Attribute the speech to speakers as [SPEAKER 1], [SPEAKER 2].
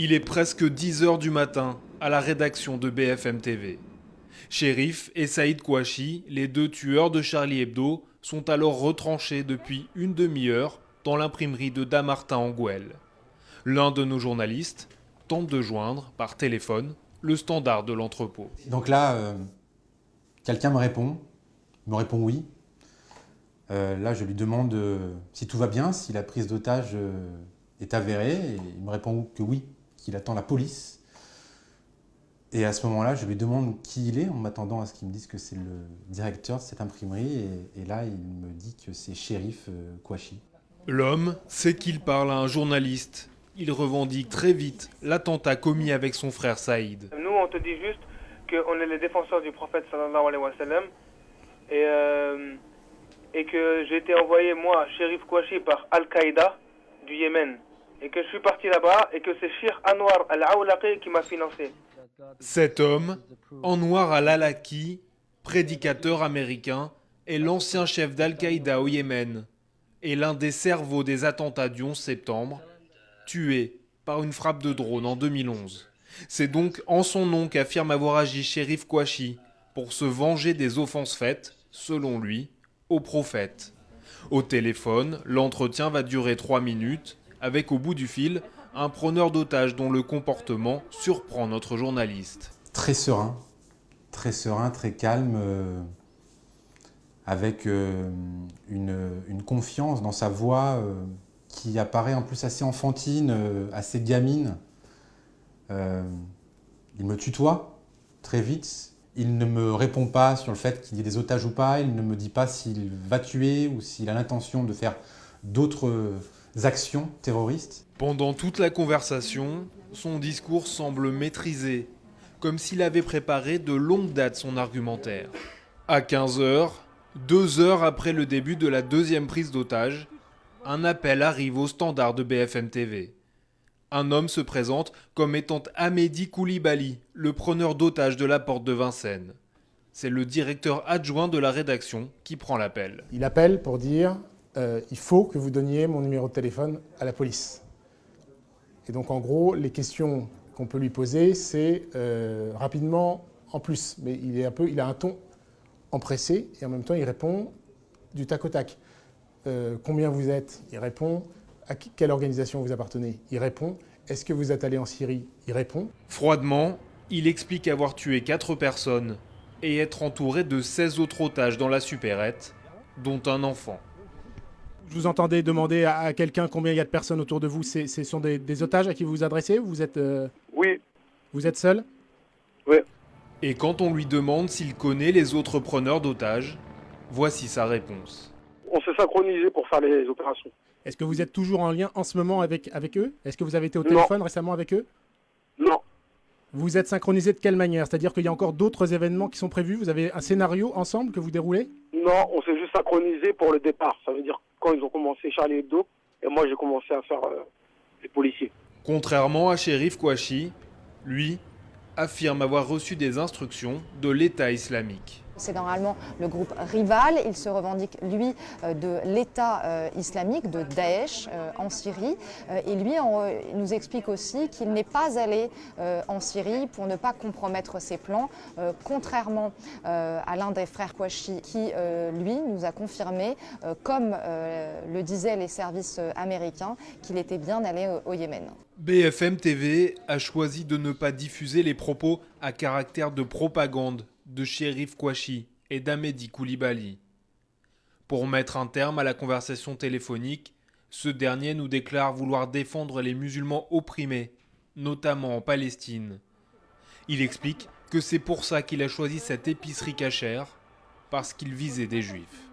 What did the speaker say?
[SPEAKER 1] Il est presque 10 h du matin à la rédaction de BFM TV. Cherif et Saïd Kouachi, les deux tueurs de Charlie Hebdo, sont alors retranchés depuis une demi-heure dans l'imprimerie de Dammartin en Gouel. L'un de nos journalistes tente de joindre par téléphone le standard de l'entrepôt.
[SPEAKER 2] Donc là, quelqu'un me répond oui. Là, je lui demande si tout va bien, si la prise d'otage est avérée. Et il me répond que oui, qu'il attend la police. Et à ce moment-là, je lui demande qui il est, en m'attendant à ce qu'il me dise que c'est le directeur de cette imprimerie. Et là, il me dit que c'est Cherif Kouachi.
[SPEAKER 1] L'homme sait qu'il parle à un journaliste. Il revendique très vite l'attentat commis avec son frère Saïd.
[SPEAKER 3] Nous, on te dit juste qu'on est les défenseurs du prophète sallallahu alayhi wa sallam et que j'ai été envoyé, moi, Cherif Kouachi, par Al-Qaïda du Yémen. Et que je suis parti là-bas et que c'est Cheikh Anwar Al-Awlaqi qui m'a financé.
[SPEAKER 1] Cet homme, Anwar Al-Awlaqi, prédicateur américain, est l'ancien chef d'Al-Qaïda au Yémen et l'un des cerveaux des attentats du 11 septembre, tué par une frappe de drone en 2011. C'est donc en son nom qu'affirme avoir agi Cherif Kouachi pour se venger des offenses faites, selon lui, au prophète. Au téléphone, l'entretien va durer 3 minutes, avec au bout du fil un preneur d'otages dont le comportement surprend notre journaliste.
[SPEAKER 2] Très serein, très calme, avec une confiance dans sa voix qui apparaît en plus assez enfantine, assez gamine. Il me tutoie très vite. Il ne me répond pas sur le fait qu'il y ait des otages ou pas. Il ne me dit pas s'il va tuer ou s'il a l'intention de faire d'autres actions terroristes.
[SPEAKER 1] Pendant toute la conversation, son discours semble maîtrisé, comme s'il avait préparé de longue date son argumentaire. À 15 h, 2 heures après le début de la deuxième prise d'otage, un appel arrive au standard de BFM TV. Un homme se présente comme étant Amédi Koulibaly, le preneur d'otages de la porte de Vincennes. C'est le directeur adjoint de la rédaction qui prend l'appel.
[SPEAKER 4] Il appelle pour dire il faut que vous donniez mon numéro de téléphone à la police. Et donc en gros, les questions qu'on peut lui poser, c'est rapidement en plus. Mais il a un ton empressé et en même temps il répond du tac au tac. Combien vous êtes? Il répond. À quelle organisation vous appartenez? Il répond. Est-ce que vous êtes allé en Syrie? Il répond.
[SPEAKER 1] Froidement, il explique avoir tué 4 personnes et être entouré de 16 autres otages dans la supérette, dont un enfant.
[SPEAKER 4] Je vous entendais demander à quelqu'un combien il y a de personnes autour de vous. Ce sont des otages à qui vous vous adressez? Vous êtes,
[SPEAKER 3] Oui.
[SPEAKER 4] Vous êtes seul?
[SPEAKER 3] Oui.
[SPEAKER 1] Et quand on lui demande s'il connaît les autres preneurs d'otages, voici sa réponse.
[SPEAKER 3] On s'est synchronisé pour faire les opérations.
[SPEAKER 4] Est-ce que vous êtes toujours en lien en ce moment avec eux? Est-ce que vous avez été au téléphone récemment avec eux?
[SPEAKER 3] Non.
[SPEAKER 4] Vous êtes synchronisé de quelle manière? C'est-à-dire qu'il y a encore d'autres événements qui sont prévus? Vous avez un scénario ensemble que vous déroulez?
[SPEAKER 3] Non, on s'est juste synchronisé pour le départ. Ça veut dire quand ils ont commencé Charlie Hebdo, et moi j'ai commencé à faire les policiers.
[SPEAKER 1] Contrairement à Cherif Kouachi, lui affirme avoir reçu des instructions de l'État islamique.
[SPEAKER 5] C'est normalement le groupe rival. Il se revendique, lui, de l'État islamique, de Daesh en Syrie. Et lui, il nous explique aussi qu'il n'est pas allé en Syrie pour ne pas compromettre ses plans, contrairement à l'un des frères Kouachi qui, lui, nous a confirmé, comme le disaient les services américains, qu'il était bien allé au Yémen.
[SPEAKER 1] BFM TV a choisi de ne pas diffuser les propos à caractère de propagande de Cherif Kouachi et d'Amédi Koulibaly. Pour mettre un terme à la conversation téléphonique, ce dernier nous déclare vouloir défendre les musulmans opprimés, notamment en Palestine. Il explique que c'est pour ça qu'il a choisi cette épicerie cachère, parce qu'il visait des juifs.